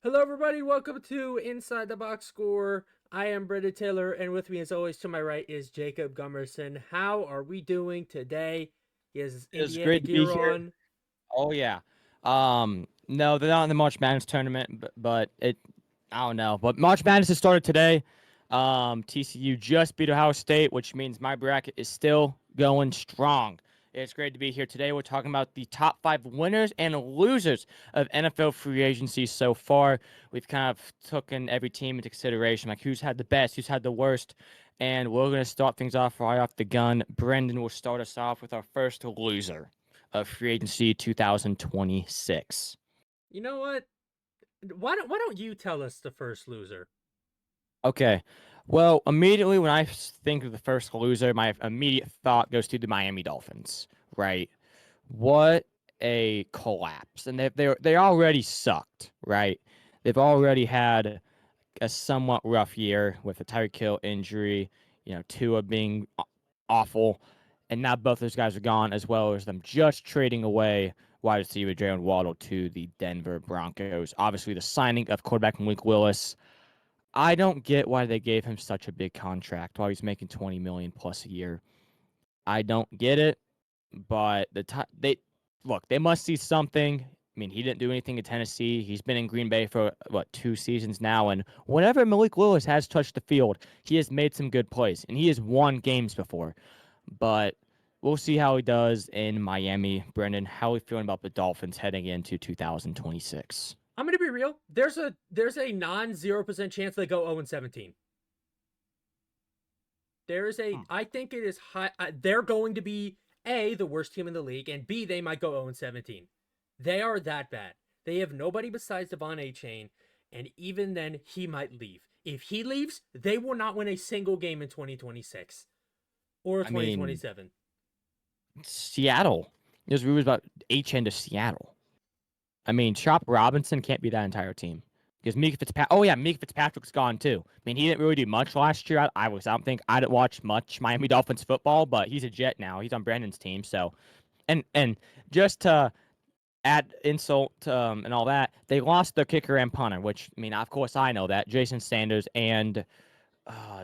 Hello, everybody. Welcome to Inside the Box Score. I am Brendan Taylor, and with me, as always, to my right is Jacob Gummerson. How are we doing today? He has his It was Indiana great to be gear here. on. Oh yeah. No, they're not in the March Madness tournament, but I don't know. But March Madness has started today. TCU just beat Ohio State, which means my bracket is still going strong. It's great to be here today. We're talking about the top 5 winners and losers of NFL free agency so far. We've kind of taken every team into consideration, like who's had the best, who's had the worst, and we're gonna start things off right off the gun. Brendan will start us off with our first loser of free agency 2026. You know what? Why don't you tell us the first loser? Okay. Well, immediately when I think of the first loser, my immediate thought goes to the Miami Dolphins, right? What a collapse. And they already sucked, right? They've already had a somewhat rough year with the Tyreek Hill injury, Tua being awful, and now both those guys are gone, as well as them just trading away wide receiver Jalen Waddle to the Denver Broncos. Obviously, the signing of quarterback Malik Willis. I don't get why they gave him such a big contract while he's making 20 million plus a year. I don't get it, but they look, they must see something. I mean, he didn't do anything in Tennessee. He's been in Green Bay for 2 seasons now, and whenever Malik Willis has touched the field, he has made some good plays, and he has won games before. But we'll see how he does in Miami. Brendan, how are we feeling about the Dolphins heading into 2026? I'm gonna be real. There's a non-0% chance they go 0-17. There is a. Hmm. I think it is high. They're going to be the worst team in the league, and B, they might go 0-17. They are that bad. They have nobody besides Devon Achane, and even then, he might leave. If he leaves, they will not win a single game in 2026 or I mean, 2027. Seattle. There's rumors about HN to Seattle. I mean, Chop Robinson can't be that entire team. Because Mika Fitzpatrick. Oh yeah, Mika Fitzpatrick's gone too. I mean, he didn't really do much last year. I don't think I didn't watch much Miami Dolphins football, but he's a Jet now. He's on Brandon's team. So, and just to add insult and all that, they lost their kicker and punter. Which I mean, of course, I know that Jason Sanders and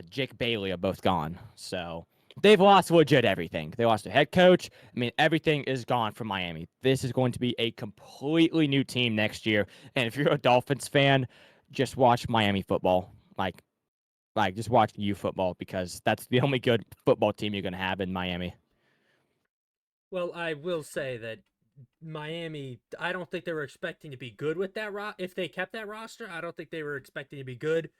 Jake Bailey are both gone. So they've lost legit everything. They lost a head coach. I mean, everything is gone from Miami. This is going to be a completely new team next year. And if you're a Dolphins fan, just watch Miami football. Like just watch U football because that's the only good football team you're gonna have in Miami. Well, I will say that Miami, I don't think they were expecting to be good with that if they kept that roster. I don't think they were expecting to be good,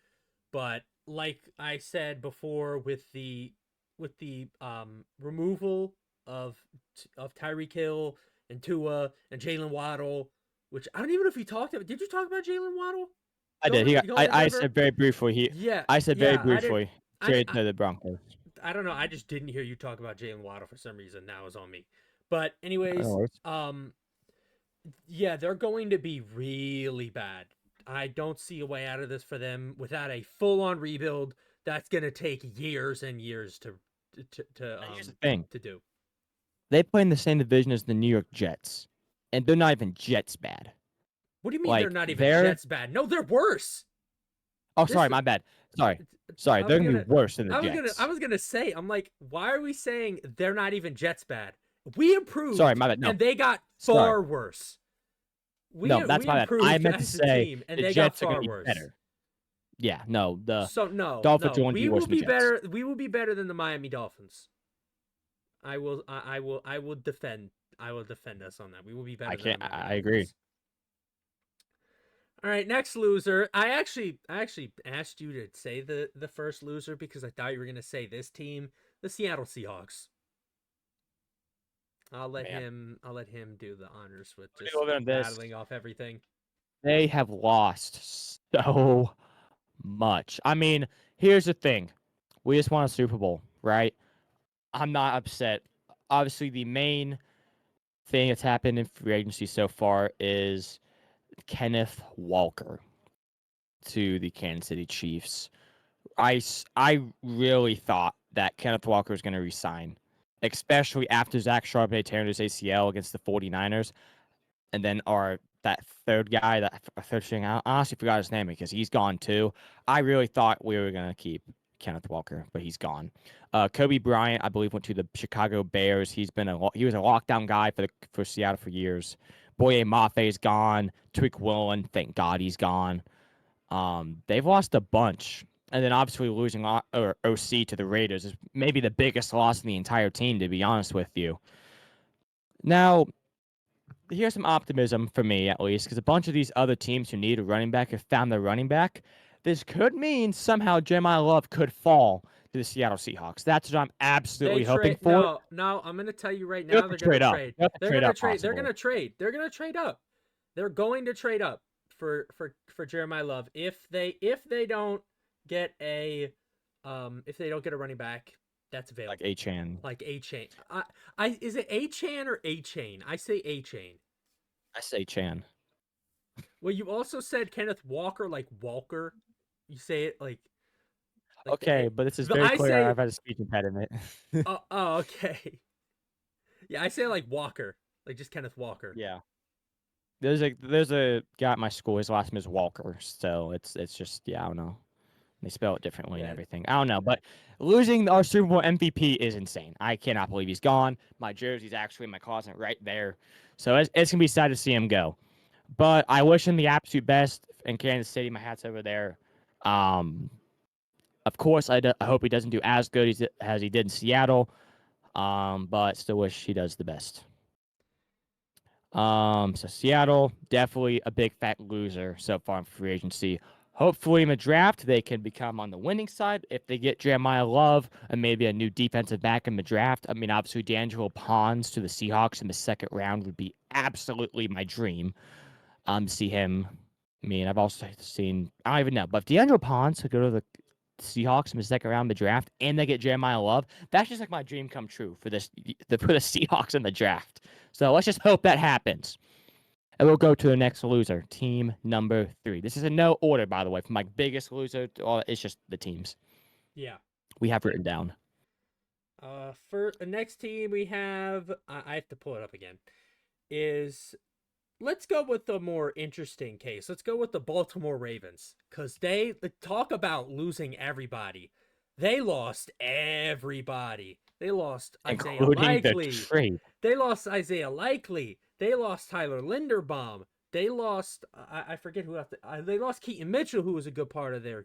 but like I said before with the removal of Tyreek Hill and Tua and Jalen Waddle, which I don't even know if you talked about. Did you talk about Jalen Waddle I did. going to I Denver? said very briefly. Yeah, I said very yeah. I didn't. briefly. I didn't. Trade to the Broncos. I don't know. I just didn't hear you talk about Jalen Waddle for some reason. That was on me. But No anyways, worries. yeah, they're going to be really bad. I don't see a way out of this for them without a full-on rebuild. That's going to take years and years to Here's the thing. to do. They play in the same division as the New York Jets, and they're not even Jets bad. What do you mean they're Like not even they're Jets bad? No, they're worse. oh This sorry, my bad. Sorry, I was they're gonna gonna be worse than the I Jets. was gonna say, I'm like, why are we saying they're not even Jets bad? We Sorry, improved my bad. No, and they got sorry, far worse. no, We that's my bad. I improved meant to as a say team and the they got Jets are gonna far be worse. better. Yeah, no, the So no, Dolphins no, are going to be we worse will than the be Jets. better. We will be better than the Miami Dolphins. I will defend. I will defend us on that. We will be better I than can't. the Miami I agree. Dolphins. All right, next loser. I actually asked you to say the first loser because I thought you were gonna say this team, the Seattle Seahawks. Man, I'll let him do the honors with let me just go on this. rattling off everything. They have lost so much. I mean, here's the thing: we just won a Super Bowl, right? I'm not upset. Obviously, the main thing that's happened in free agency so far is Kenneth Walker to the Kansas City Chiefs. I really thought that Kenneth Walker was going to resign, especially after Zach Charbonnet tearing his ACL against the 49ers. And then our that third guy, that third string. I honestly forgot his name because he's gone too. I really thought we were gonna keep Kenneth Walker, but he's gone. Kobe Bryant, I believe, went to the Chicago Bears. He was a lockdown guy for Seattle for years. Boye Maffe's gone. Tariq Woolen, thank God he's gone. They've lost a bunch, and then obviously losing OC to the Raiders is maybe the biggest loss in the entire team, to be honest with you. Now, here's some optimism for me, at least, because a bunch of these other teams who need a running back have found their running back. This could mean somehow Jeremiah Love could fall to the Seattle Seahawks. That's what I'm absolutely hoping for. No, I'm gonna tell you right They have now, to they're gonna trade up. trade. They have to They're trade gonna up, trade. They're possibly. gonna trade. They're gonna trade up. They're going to trade up for Jeremiah Love if they don't get a running back that's available. Like A-Chan. Like A-Chain. Is it A-Chan or A-Chain? I say A-Chain. I say Chan. Well, you also said Kenneth Walker, like Walker. You say it like Okay, but this is but very I clear. say- I've had a speech impediment. oh, okay. Yeah, I say like Walker, like just Kenneth Walker. Yeah. There's a guy at my school. His last name is Walker, so it's just I don't know. They spell it differently and Yeah. everything. I don't know, but losing our Super Bowl MVP is insane. I cannot believe he's gone. My jersey's actually in my closet right there, so it's gonna be sad to see him go. But I wish him the absolute best in Kansas City. My hat's over there. Of course, I hope he doesn't do as good as he did in Seattle. But still wish he does the best. So Seattle, definitely a big fat loser so far in free agency. Hopefully in the draft, they can become on the winning side if they get Jeremiah Love and maybe a new defensive back in the draft. I mean, obviously, D'Angelo Pons to the Seahawks in the second round would be absolutely my dream. See him. I mean, I've also seen, I don't even know, but if D'Angelo Pons could go to the Seahawks in the second round of the draft and they get Jeremiah Love, that's just like my dream come true for the Seahawks in the draft. So let's just hope that happens. And we'll go to the next loser, team number 3. This is in no order, by the way, from my biggest loser to all. It's just the teams. Yeah. We have written down. For the next team we have, I have to pull it up again. Let's go with the more interesting case. Let's go with the Baltimore Ravens, because they talk about losing everybody. They lost everybody. They lost Isaiah Likely. The trade. They lost Isaiah Likely. They lost Tyler Linderbaum. They lost I forget who else. They lost Keaton Mitchell, who was a good part of their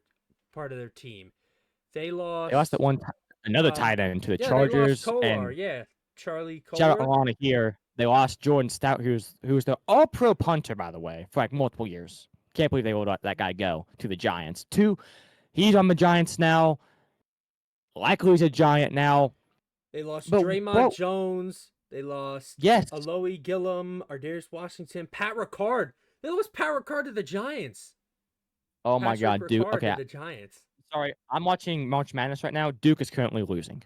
team. They lost another tight end to the Chargers. They lost Kolar, Charlie Kolar. Shout out Alana here. They lost Jordan Stout, who was the All-Pro punter, by the way, for like multiple years. Can't believe they let that guy go to the Giants. He's on the Giants now. Likely he's a Giant now. They lost Draymond Jones. They lost Alohi Gillum, Ardarius Washington, Pat Ricard. They lost Pat Ricard to the Giants. Oh my God, Duke. Okay, to the Giants. Sorry, I'm watching March Madness right now. Duke is currently losing.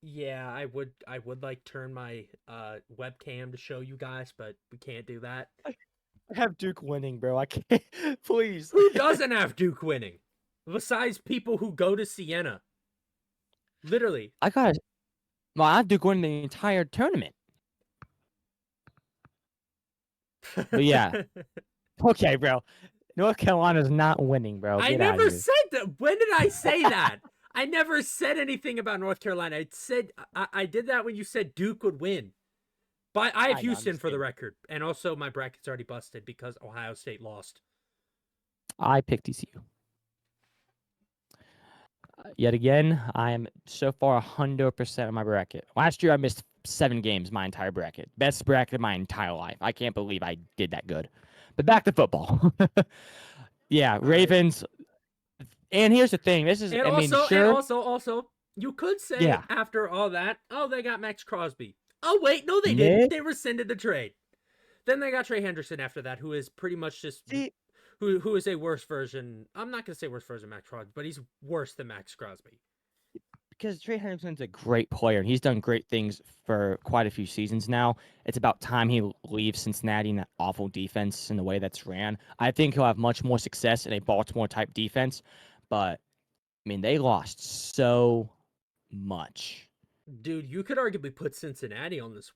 Yeah, I would like turn my webcam to show you guys, but we can't do that. I have Duke winning, bro. I can't. Please. Who doesn't have Duke winning? Besides people who go to Siena. Literally. I have Duke winning the entire tournament. But yeah. Okay, bro. North Carolina's not winning, bro. I never said that. When did I say that? I never said anything about North Carolina. I said I did that when you said Duke would win. But I have Houston for the record. And also my bracket's already busted because Ohio State lost. I picked TCU. Yet again, I am so far 100% of my bracket. Last year, I missed 7 games, my entire bracket. Best bracket of my entire life. I can't believe I did that good. But back to football. Yeah, Ravens. And here's the thing. This is, and also, you could say after all that, oh, they got Max Crosby. Oh, wait, no, they didn't. They rescinded the trade. Then they got Trey Hendrickson after that, who is pretty much just... Who is a worse version? I'm not gonna say worse version of Max Crosby, but he's worse than Max Crosby. Because Trey Hendrickson's a great player, and he's done great things for quite a few seasons now. It's about time he leaves Cincinnati and that awful defense and the way that's ran. I think he'll have much more success in a Baltimore-type defense, but, I mean, they lost so much. Dude, you could arguably put Cincinnati on this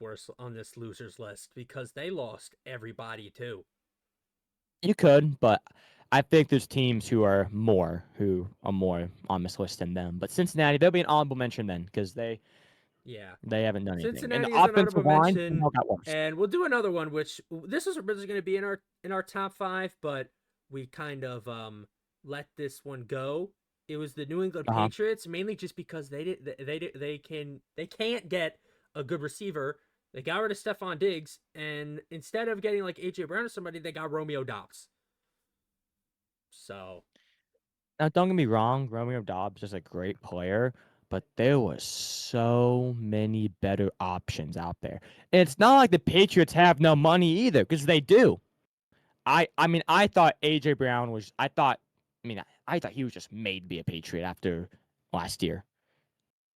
losers list because they lost everybody too. You could, but I think there's teams who are more on this list than them. But Cincinnati, they'll be an honorable mention then because Yeah. they haven't done anything. And the Cincinnati is an honorable offensive line mention, somehow got worse. and we'll do another one, which this was originally going to be in our top 5, but we kind of let this one go. It was the New England Uh-huh. Patriots, mainly just because they can't get a good receiver. They got rid of Stephon Diggs, and instead of getting like AJ Brown or somebody, they got Romeo Dobbs. So Now, don't get me wrong, Romeo Dobbs is a great player, but there was so many better options out there. And it's not like the Patriots have no money either, because they do. I mean, I thought AJ Brown was. I thought he was just made to be a Patriot after last year.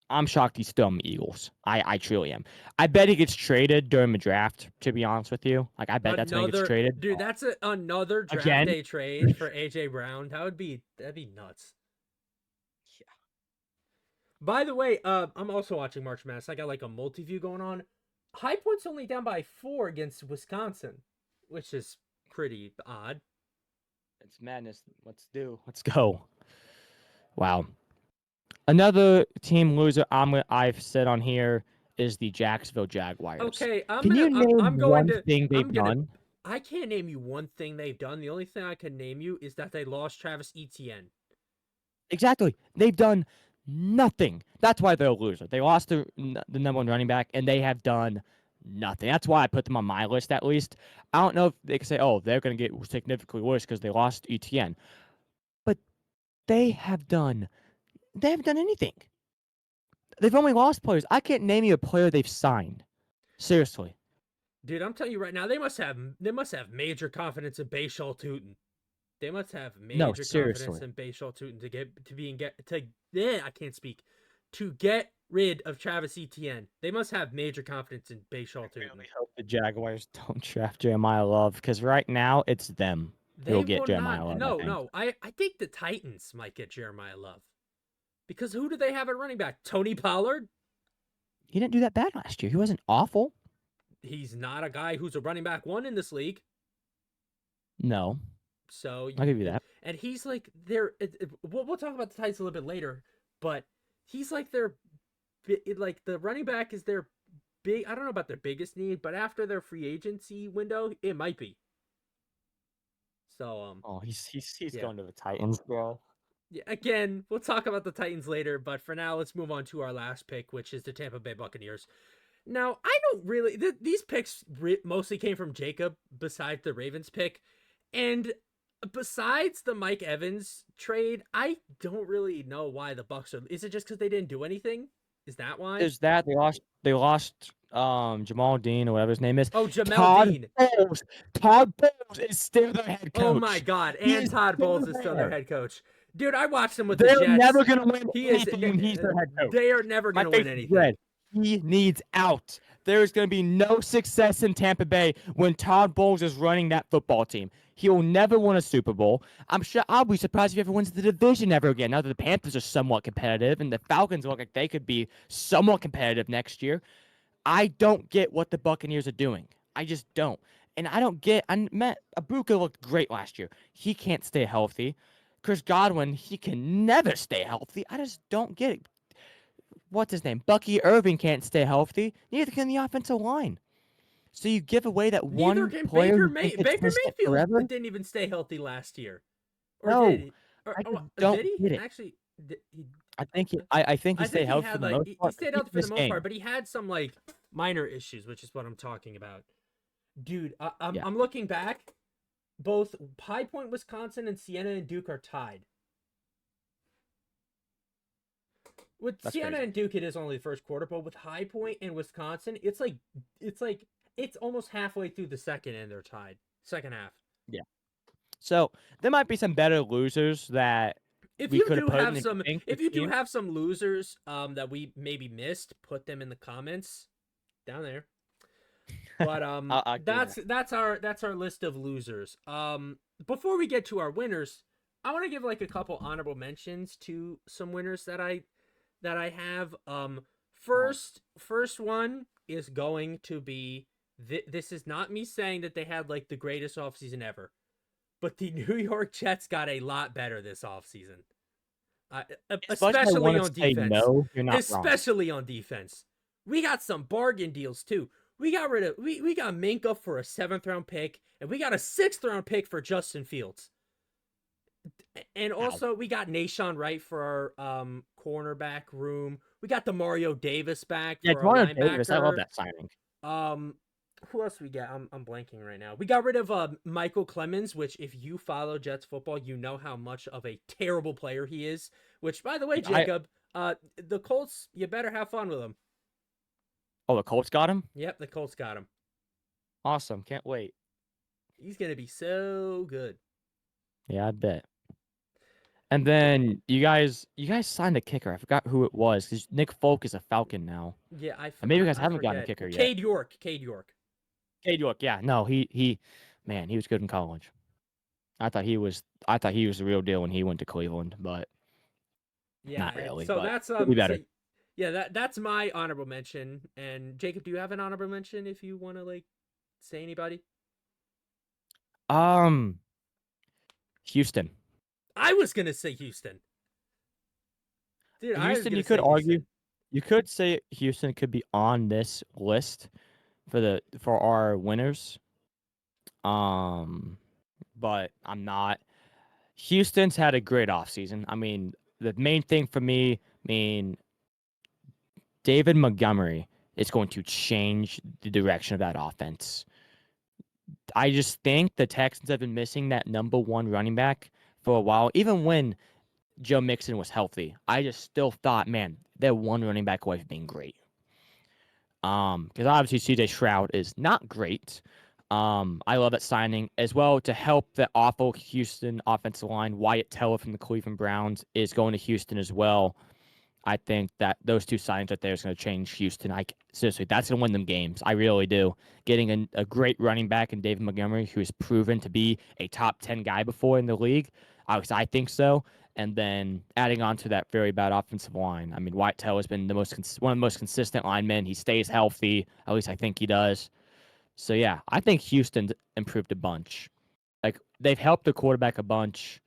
I'm shocked he's still in the Eagles. I truly am. I bet he gets traded during the draft. To be honest with you, like I bet that's when he gets traded. dude, that's another draft Again? day trade for AJ Brown. That'd be nuts. Yeah. By the way, I'm also watching March Madness. I got like a multi-view going on. High Point's only down by 4 against Wisconsin, which is pretty odd. It's madness. Let's go. Wow. Another team loser I've said on here is the Jacksonville Jaguars. Okay, Can you name I'm going one to thing they've I'm gonna done? I can't name you one thing they've done. The only thing I can name you is that they lost Travis Etienne. Exactly. They've done nothing. That's why they're a loser. They lost the number one running back, and they have done nothing. That's why I put them on my list at least. I don't know if they can say, oh, they're going to get significantly worse because they lost ETN. But they haven't done anything. They've only lost players. I can't name you a player they've signed. Seriously. Dude, I'm telling you right now, they must have major confidence in Bashal Tootin. They must have No, major confidence seriously. in Bashal Tootin to get rid of Travis Etienne. They must have major confidence in Bashal I Tootin. really hope the Jaguars don't draft Jeremiah Love because right now it's them They who'll get will Jeremiah not. Love. No. I think the Titans might get Jeremiah Love. Because who do they have at running back? Tony Pollard? He didn't do that bad last year. He wasn't awful. He's not a guy who's a running back 1 in this league. No. So I'll give you that. And he's like we'll talk about the Titans a little bit later, but he's like the running back is their big. I don't know about their biggest need, but after their free agency window, it might be. So Oh, he's yeah. going to the Titans, bro. Yeah, again, we'll talk about the Titans later, but for now, let's move on to our last pick, which is the Tampa Bay Buccaneers. Now, I don't really these picks mostly came from Jacob, besides the Ravens pick, and besides the Mike Evans trade, I don't really know why the Bucks are. Is it just because they didn't do anything? Is that why? There's that they lost Jamal Dean or whatever his name is. Oh, Jamel Dean. Todd Bowles is still their head coach. Oh my God! And Todd Bowles is still their head coach. Dude, I watched him with the They're Jets. never gonna win He's their head coach. They are never gonna win anything. Red. He needs out. There is going to be no success in Tampa Bay when Todd Bowles is running that football team. He will never win a Super Bowl. I'll be surprised if he ever wins the division ever again. Now that the Panthers are somewhat competitive and the Falcons look like they could be somewhat competitive next year, I don't get what the Buccaneers are doing. I just don't. And I don't get. Abuka looked great last year. He can't stay healthy. Chris Godwin, he can never stay healthy. I just don't get it. What's his name? Bucky Irving can't stay healthy. Neither can the offensive line. So you give away that one player. Baker Mayfield didn't even stay healthy last year. Or no, did he? Don't get it. Actually, I think he stayed healthy for the most part. He stayed healthy for the most part, but he had some like minor issues, which is what I'm talking about. Dude, I'm looking back. Both High Point, Wisconsin, and Siena and Duke are tied. With Siena and Duke, it is only the first quarter, but with High Point and Wisconsin, it's almost halfway through the second, and they're tied. Second half. Yeah. So there might be some better losers that we could have put in. If you do have some losers that we maybe missed, put them in the comments down there. But that's our list of losers. Before we get to our winners, I want to give like a couple honorable mentions to some winners that I have. First one is going to be this is not me saying that they had like the greatest offseason ever, but the New York Jets got a lot better this offseason. As much as I Especially wanted to on say defense. no, you're not wrong. Especially on defense. We got some bargain deals too. We got rid of we got Minka for a 7th round pick, and we got a 6th round pick for Justin Fields. And Wow. also we got Nashawn Wright for our cornerback room. We got the Mario Davis back Yeah, for our Mario linebacker. Davis, I love that signing. Who else we get? I'm blanking right now. We got rid of Michael Clemens, which if you follow Jets football, you know how much of a terrible player he is. Which, by the way, Jacob, the Colts, you better have fun with him. Oh, the Colts got him? Yep, the Colts got him. Awesome. Can't wait. He's gonna be so good. Yeah, I bet. And then you guys signed a kicker. I forgot who it was because Nick Folk is a Falcon now. Yeah, And maybe you guys haven't gotten a kicker yet. Cade York. Cade York. Yeah, no, he was good in college. I thought he was the real deal when he went to Cleveland, but yeah, not really. So but that's he'll be better. So, yeah, that's my honorable mention. And Jacob, do you have an honorable mention if you want to like say anybody? Houston. I was gonna say Houston. Dude, Houston, you could argue. You could say Houston could be on this list for our winners. But I'm not. Houston's had a great offseason. I mean, the main thing for me, David Montgomery is going to change the direction of that offense. I just think the Texans have been missing that number one running back for a while. Even when Joe Mixon was healthy, I just still thought, man, they're one running back away from being great. Because obviously CJ Stroud is not great. I love that signing as well to help the awful Houston offensive line. Wyatt Teller from the Cleveland Browns is going to Houston as well. I think that those two signings right there is going to change Houston. Seriously, that's going to win them games. I really do. Getting a great running back in David Montgomery, who has proven to be a top 10 guy before in the league. I think so. And then adding on to that very bad offensive line. I mean, Wyatt Teller has been one of the most consistent linemen. He stays healthy. At least I think he does. So, yeah, I think Houston's improved a bunch. Like, they've helped the quarterback a bunch.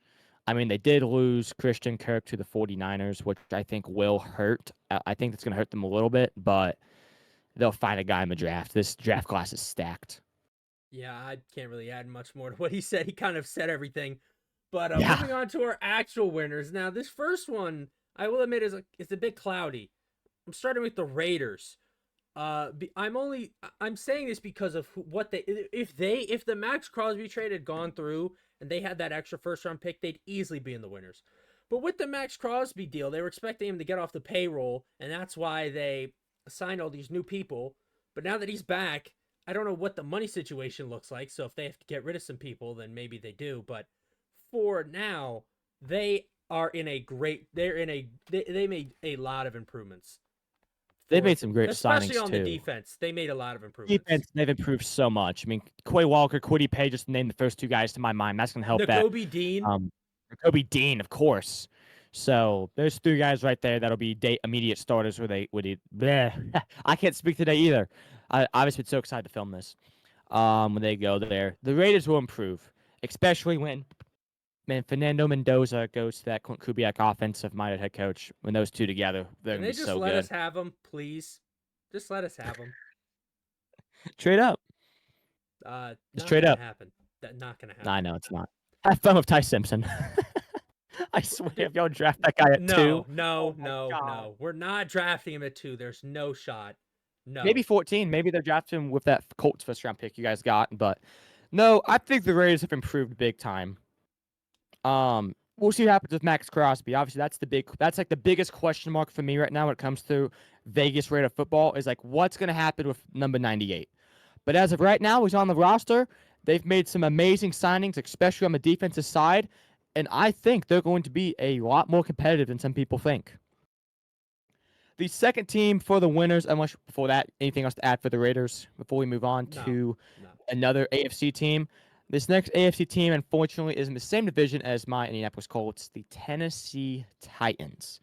I mean, they did lose Christian Kirk to the 49ers, which I think will hurt. I think that's going to hurt them a little bit, but they'll find a guy in the draft. This draft class is stacked. Yeah, I can't really add much more to what he said. He kind of said everything. But Yeah. moving on to our actual winners. Now, this first one, I will admit, is a bit cloudy. I'm starting with the Raiders. I'm saying this because of what if the Max Crosby trade had gone through and they had that extra first round pick, they'd easily be in the winners. But with the Max Crosby deal, they were expecting him to get off the payroll, and that's why they signed all these new people. But now that he's back, I don't know what the money situation looks like. So if they have to get rid of some people, then maybe they do. But for now, they made a lot of improvements. They've made some great especially signings, too. Especially on the defense. They made a lot of improvements. Defense, they've improved so much. I mean, Quay Walker, Kwity Paye, just named the first two guys to my mind. That's going to help Nakobe Dean. Nakobe Dean, of course. So there's three guys right there that'll be immediate starters I can't speak today either. I've just been so excited to film this. When they go there. The Raiders will improve, especially when Fernando Mendoza goes to that Clint Kubiak offensive-minded head coach. When those two together, they're going to be so good. Can they just let us have them, please? Just let us have them. Trade up. Just trade up. Not going to happen. I know it's not. Have fun with Ty Simpson. I swear, if y'all draft that guy at 2. No. We're not drafting him at 2. There's no shot. No. Maybe 14. Maybe they're drafting him with that Colts first-round pick you guys got. But no, I think the Raiders have improved big time. We'll see what happens with Max Crosby. Obviously, that's like the biggest question mark for me right now when it comes to Vegas Raider football is like what's going to happen with number 98. But as of right now, he's on the roster. They've made some amazing signings, especially on the defensive side, and I think they're going to be a lot more competitive than some people think. The second team for the winners, unless before that, anything else to add for the Raiders before we move on to another AFC team? This next AFC team, unfortunately, is in the same division as my Indianapolis Colts, the Tennessee Titans.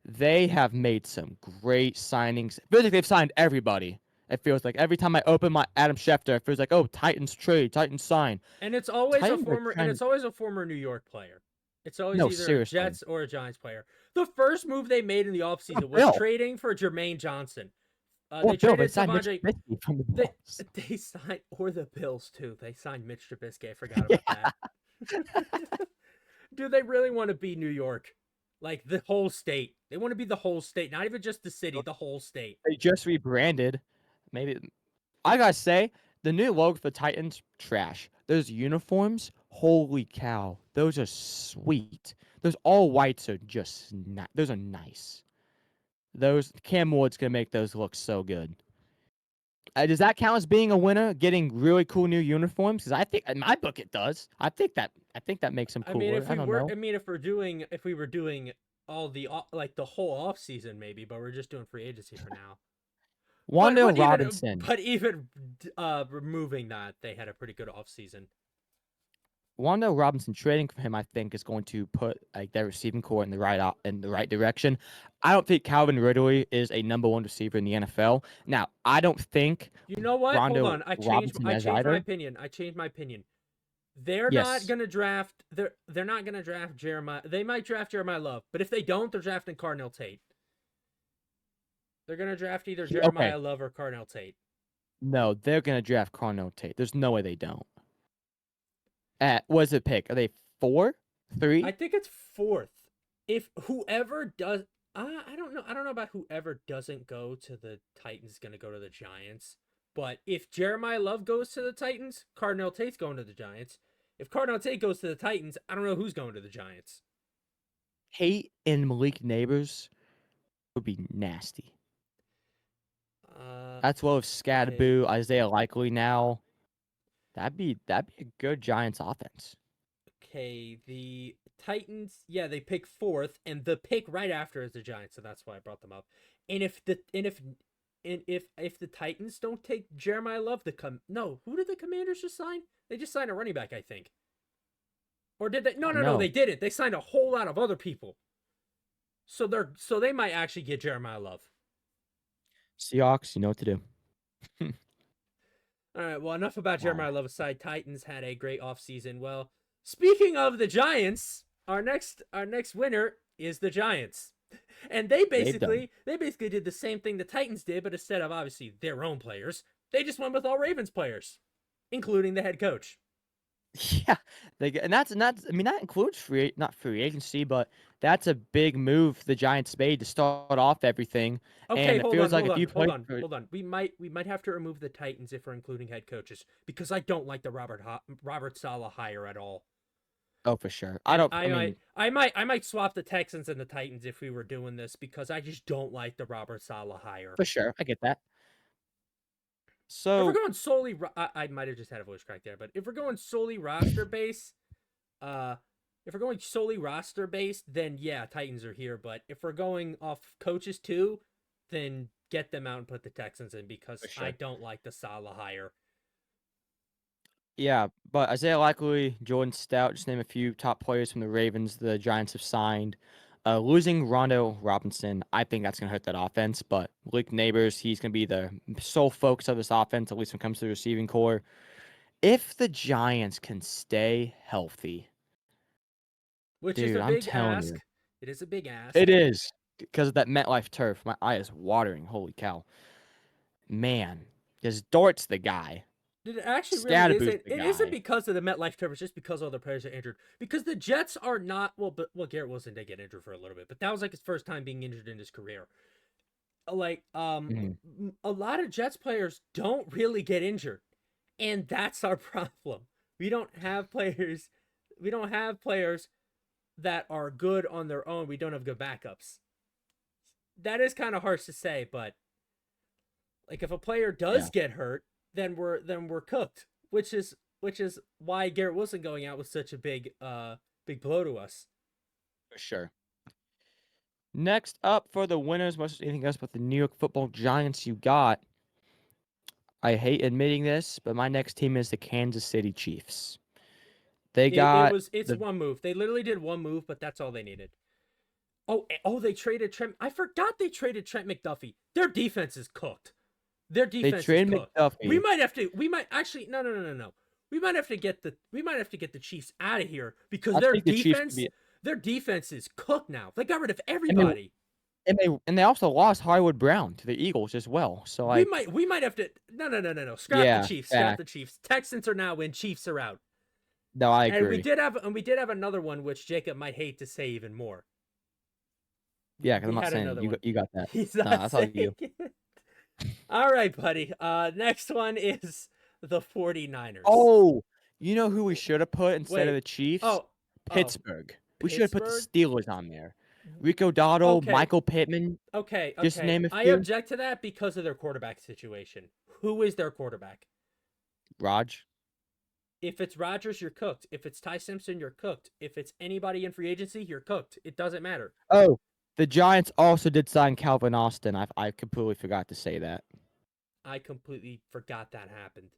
they have made some great signings. It feels like they've signed everybody. It feels like every time I open my Adam Schefter, it feels like, oh, Titans trade, Titans sign. And it's always a Titans are former and trying. it's always a former New York player. It's always No, either a seriously. Jets or a Giants player. The first move they made in the Or offseason was Bill. trading for Jermaine Johnson. Or They Bill. They traded signed Mitch Tavondre. Trubisky from the They Bills. they signed or the Bills too. They signed Mitch Trubisky. I forgot about Yeah. that. Do they really want to be New York? Like the whole state. They want to be the whole state, not even just the city, the whole state. They just rebranded. Maybe I gotta say, the new logo for the Titans, trash. Those uniforms, holy cow, those are sweet. Those all whites are just those are nice. Those Cam Ward's gonna make those look so good. Does that count as being a winner? Getting really cool new uniforms? Because I think in my book it does. I think that makes them I mean, cooler. I don't know. if we were doing all the like the whole off season maybe, but we're just doing free agency for now. But Wando Robinson. even removing that, they had a pretty good off season. Wando Robinson trading for him, I think, is going to put like their receiving core in the right direction. I don't think Calvin Ridley is a number one receiver in the NFL. Now, I don't think You know what? Hold Rondo on. Robinson I is changed my either. opinion. I changed my opinion. They're not Yes, gonna draft. They're not gonna draft Jeremiah. They might draft Jeremiah Love, but if they don't, they're drafting Cardinal Tate. They're gonna draft either okay. Jeremiah Love or Cardinal Tate. No, they're gonna draft Carnell Tate. There's no way they don't. What's the pick? Are they 4, I 3? think it's fourth. If whoever does, I don't know. I don't know about whoever doesn't go to the Titans is gonna go to the Giants. But if Jeremiah Love goes to the Titans, Cardinal Tate's going to the Giants. If Cardinal Tate goes to the Titans, I don't know who's going to the Giants. Tate and Malik Neighbors would be nasty. Uh, That's well with okay. Scadaboo, Isaiah Likely now. That'd be a good Giants offense. Okay, the Titans, yeah, they pick fourth, and the pick right after is the Giants, so that's why I brought them up. And if the Titans don't take Jeremiah Love, no, who did the Commanders just sign? They just signed a running back, I think. Or did they? No, no, no, No, they didn't. They signed a whole lot of other people. So they might actually get Jeremiah Love. Seahawks, you know what to do. All right, well, enough about Wow, Jeremiah Love aside. Titans had a great offseason. Well, speaking of the Giants, our next winner is the Giants. And they've done. they basically did the same thing the Titans did, but instead of obviously their own players, they just went with all Ravens players, including the head coach. Yeah, and that's I mean that includes not free agency, but that's a big move the Giants made to start off everything. Okay, And it hold on, feels like hold if on, you hold play on, for hold on. We might have to remove the Titans if we're including head coaches because I don't like the Robert Sala hire at all. oh for sure. I And don't. I mean I might swap the Texans and the Titans if we were doing this because I just don't like the Robert Sala hire. for sure. I get that. If we're So going solely, I might have just had a voice crack there, but if we're going solely roster base, uh, if we're going solely roster based, then yeah, Titans are here. But if we're going off coaches too, then get them out and put the Texans in because for I sure. don't like the Sala hire. Yeah, but Isaiah Likely, Jordan Stout, just name a few top players from the Ravens the Giants have signed. Losing Rondo Robinson, I think that's going to hurt that offense. But Malik Neighbors, he's going to be the sole focus of this offense, at least when it comes to the receiving core. If the Giants can stay healthy, Which is dude, a I'm big telling you, ask. It is a big it ask. is because of that MetLife turf. My eye is watering. Holy cow, man! Because Dort's the guy. It actually really Scadaboo's isn't. the It isn't guy. because of the MetLife turf. It's just because all the players are injured. Because the Jets are not well. Garrett Wilson did get injured for a little bit, but that was like his first time being injured in his career. Like Mhm, a lot of Jets players don't really get injured, and that's our problem. We don't have players. We don't have players that are good on their own. We don't have good backups. That is kind of harsh to say, but like if a player yeah, does get hurt, then we're cooked. Which is why Garrett Wilson going out was such a big blow to us. for sure. Next up for the winners, much as anything else but the New York Football Giants, you got. I hate admitting this, but my next team is the Kansas City Chiefs. They got It's the one move. They literally did one move, but that's all they needed. Oh, they traded Trent. I forgot they traded Trent McDuffie. Their defense is cooked. Their They defense is traded cooked. We McDuffie. might have to. We might actually. No, no, no, no, no. We might have to get the. We might have to get the Chiefs out of here because I think the Chiefs could be, their defense is cooked now. They got rid of and they everybody. and they also lost Hollywood Brown to the Eagles as well. So like, We might have to. No, no, no, no, no. Scrap the yeah, Chiefs. Scrap fact. the Chiefs. Texans are now in. Chiefs are out. No, I And agree. we did have another one which Jacob might hate to say even more. Yeah, because I'm We not had saying another you one. you got that. He's No, not that's all saying you. it. All right, buddy. Next one is the 49ers. Oh, you know who we should have put instead of Wait. the Chiefs? Oh, Pittsburgh. We should have put the Pittsburgh? Steelers on there. Rico Dotto, Okay. Michael Pittman, Okay. just to Okay. name a I few. object to that because of their quarterback situation. Who is their quarterback? Raj. If it's Rodgers, you're cooked. If it's Ty Simpson, you're cooked. If it's anybody in free agency, you're cooked. It doesn't matter. Oh, the Giants also did sign Calvin Austin. I completely forgot to say that. I completely forgot that happened.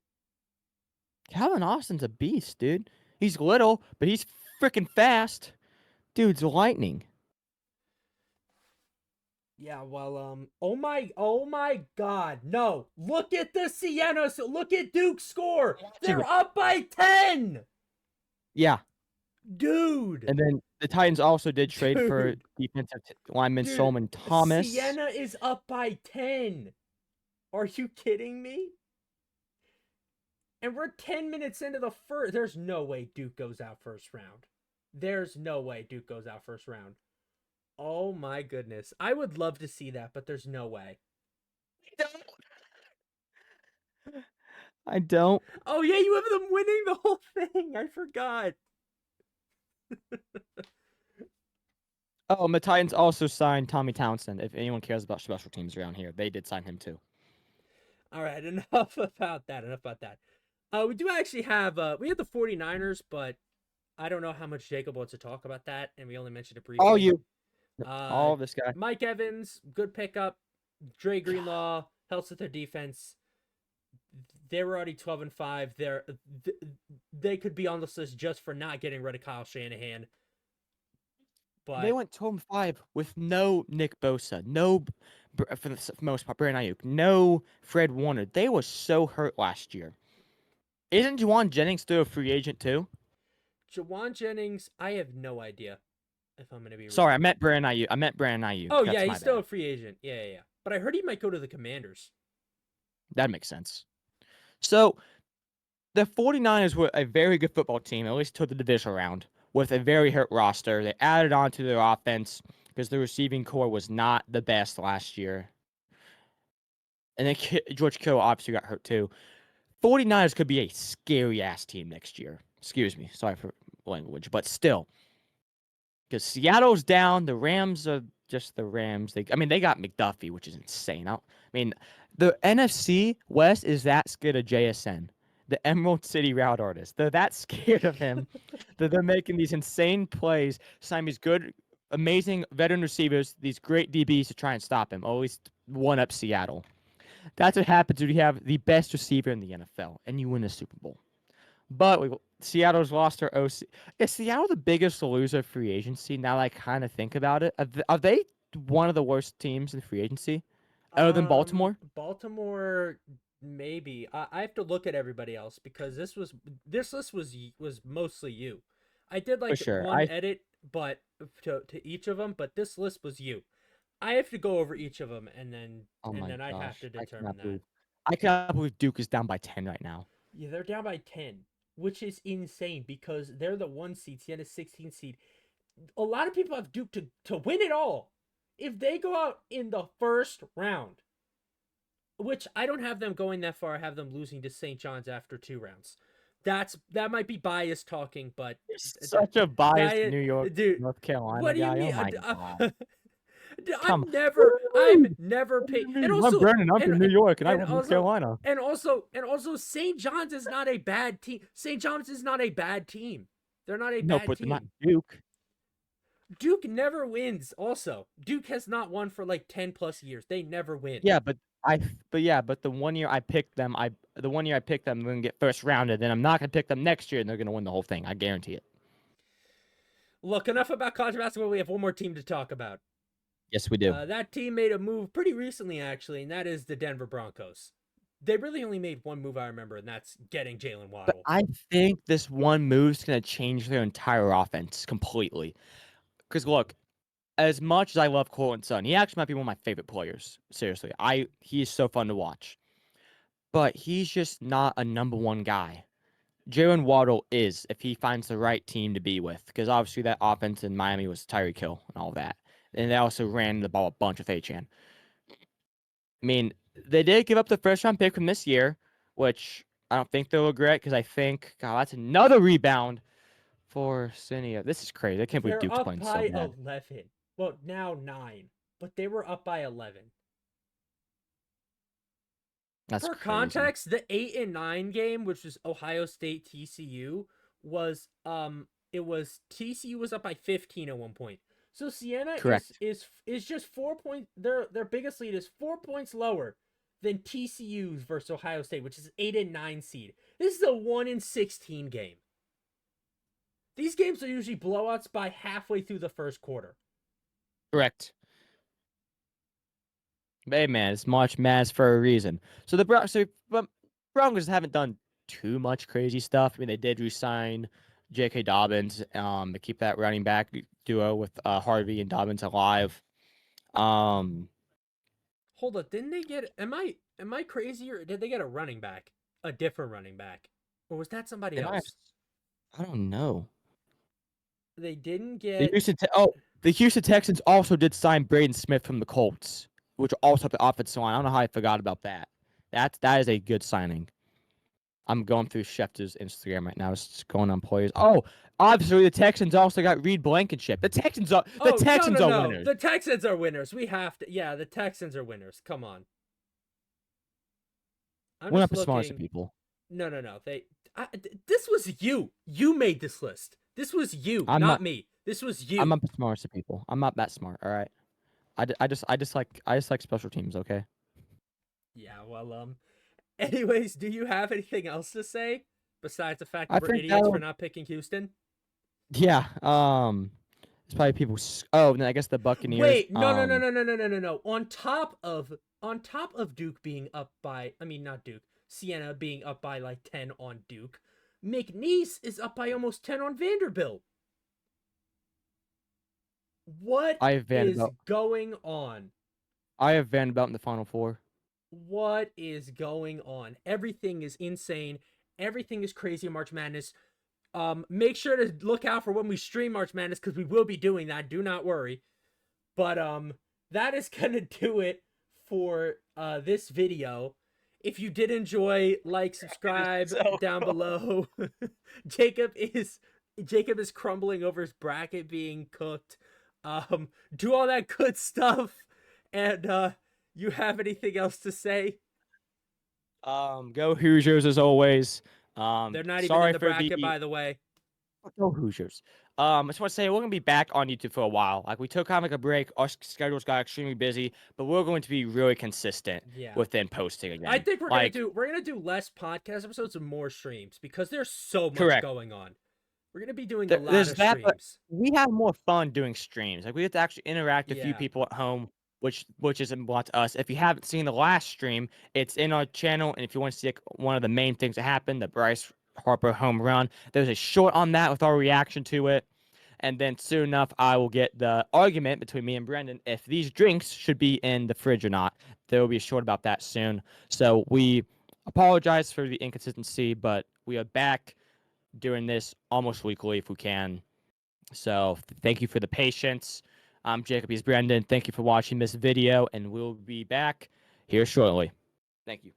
Calvin Austin's a beast, dude. He's little, but he's freaking fast. Dude's lightning. Yeah, well, oh my God, no! Look at the Siennas. Look at Duke's score. They're up by 10, Yeah, dude. and then the Titans also did trade for Dude. defensive lineman Dude, Solomon Thomas. Sienna is up by 10. Are you kidding me? And we're 10 minutes into the first. There's no way Duke goes out first round. There's no way Duke goes out first round. Oh my goodness. I would love to see that, but there's no way. I don't. Oh yeah, you have them winning the whole thing. I forgot. Oh, and the Titans also signed Tommy Townsend. If anyone cares about special teams around here, they did sign him too. All right, enough about that. Enough about that. We do actually have we have the 49ers, but I don't know how much Jacob wants to talk about that, and we only mentioned it briefly. All you. Uh, All this guy. Mike Evans, good pickup. Dre Greenlaw helps with their defense. They were already 12-5. They could be on this list just for not getting rid of Kyle Shanahan. But They went 2-5 with no Nick Bosa, no, for the most part, Brandon Ayuk, no Fred Warner. They were so hurt last year. Isn't Juwan Jennings still a free agent too? Jawan Jennings, I have no idea if I'm going to be. Sorry, I meant Brandon Ayuk. Oh That's yeah, my he's still bad. a free agent. Yeah, yeah, yeah. But I heard he might go to the Commanders. That makes sense. So, the 49ers were a very good football team, at least to the divisional round, with a very hurt roster. They added on to their offense because the receiving core was not the best last year. And then George Kittle obviously got hurt too. 49ers could be a scary-ass team next year. Excuse me. Sorry for language. But still. Because Seattle's down. The Rams are just the Rams. They got McDuffie, which is insane. The NFC West is that scared of JSN, the Emerald City Route Artist. They're that scared of him that they're making these insane plays, sign these good, amazing veteran receivers, these great DBs to try and stop him. Always one up Seattle. That's what happens when you have the best receiver in the NFL and you win a Super Bowl. But Seattle's lost their OC. Is Seattle the biggest loser of free agency? Now that I kind of think about it, are they one of the worst teams in free agency, other than Baltimore? Baltimore, maybe. I have to look at everybody else because this list was mostly you. I did like sure. one edit, but to each of them. But this list was you. I have to go over each of them, and then I'd have to determine that. I cannot believe Duke is down by 10 right now. Yeah, they're down by 10, which is insane because they're the 1 seed, Sienna 16 seed. A lot of people have Duke to win it all. If they go out in the first round, which I don't have them going that far, I have them losing to St. John's after 2 rounds. That might be biased talking, but such a biased New York, dude, North Carolina what do you guy. mean? Oh my God. I'm never picked. And also, I'm Brandon. I'm from New York, and I'm from North also, Carolina. And also, St. John's is not a bad team. St. John's is not a bad team. They're not a bad team. They're not Duke. Duke never wins. Also, Duke has not won for like 10+ years. They never win. Yeah, but the 1 year I picked them, I'm gonna get first rounded. Then I'm not gonna pick them next year, and they're gonna win the whole thing. I guarantee it. Look, enough about college basketball. We have one more team to talk about. Yes, we do. That team made a move pretty recently, actually, and that is the Denver Broncos. They really only made one move I remember, and that's getting Jalen But Waddle. I think this one move's gonna change their entire offense completely. Because look, as much as I love Cortland Sutton, he actually might be one of my favorite players. Seriously, he is so fun to watch. But he's just not a number one guy. Jalen Waddle is if he finds the right team to be with, because obviously that offense in Miami was Tyreek Hill and all that, and they also ran the ball a bunch with Achane. I mean, they did give up the first round pick from this year, which I don't think they'll regret because I think, God, that's another rebound for Cinia. This is crazy. I can't believe They're Duke's up playing so by bad. 11. Well, now 9, but they were up by 11. That's For crazy. context, the 8 and 9 game, which was Ohio State TCU, was it was TCU was up by 15 at one point. So Siena Correct. is just 4 points. Their biggest lead is 4 points lower than TCU's versus Ohio State, which is 8 and 9 seed. This is a 1 in 16 game. These games are usually blowouts by halfway through the first quarter. Correct. Hey man, it's March Madness for a reason. So but Broncos haven't done too much crazy stuff. I mean, they did resign J.K. Dobbins to keep that running back duo with Harvey and Dobbins alive. Hold up, didn't they get? Am I crazy or did they get a running back, a different running back, or was that somebody They might have, else? I don't know. They didn't The get. Houston Texans also did sign Braden Smith from the Colts, which also have the offensive line. I don't know how I forgot about that. That is a good signing. I'm going through Schefter's Instagram right now. Just going on players. Oh, obviously the Texans also got Reed Blankenship. The Texans are Oh no, winners. the Texans are winners. We have to. Yeah, the Texans are winners. Come on. I'm We're just not the smartest of looking. people. No. This was you. You made this list. This was you, I'm not not. me. This was I'm you. not the smartest of people. I'm not that smart. All right. I just like special teams. Okay. Yeah. Well. Anyways, do you have anything else to say besides the fact I that we're think idiots for that. not picking Houston? Yeah. It's probably people. Oh, and then I guess the Buccaneers. Wait, no. On top of Duke being up by, I mean not Duke, Siena being up by like 10 on Duke, McNeese is up by almost 10 on Vanderbilt. What I have is Vanderbilt. going on? I have Vanderbilt in the Final Four. What is going on? Everything is insane. Everything is crazy in March Madness. Make sure to look out for when we stream March Madness because we will be doing that. Do not worry. But that is gonna do it for this video. If you did enjoy, like, subscribe So down cool. below. Jacob is crumbling over his bracket being cooked. Do all that good stuff. And you have anything else to say? Go Hoosiers as always. They're not even in Sorry the for the bracket, by the way. Go Hoosiers. I just want to say we're gonna be back on YouTube for a while. Like we took kind of like a break. Our schedules got extremely busy, but we're going to be really consistent Yeah. within posting again. I think like we're gonna do less podcast episodes and more streams because there's so much correct. going on. We're gonna be doing a lot There's of that, but streams. we have more fun doing streams. Like we get to actually interact with a few Yeah. people at home, which is important to us. If you haven't seen the last stream, it's in our channel, and if you want to see like, one of the main things that happened, the Bryce Harper home run, there's a short on that with our reaction to it. And then soon enough, I will get the argument between me and Brendan if these drinks should be in the fridge or not. There will be a short about that soon. So we apologize for the inconsistency, but we are back doing this almost weekly if we can. So thank you for the patience. I'm Jacob. He's Brendan. Thank you for watching this video, and we'll be back here shortly. Thank you.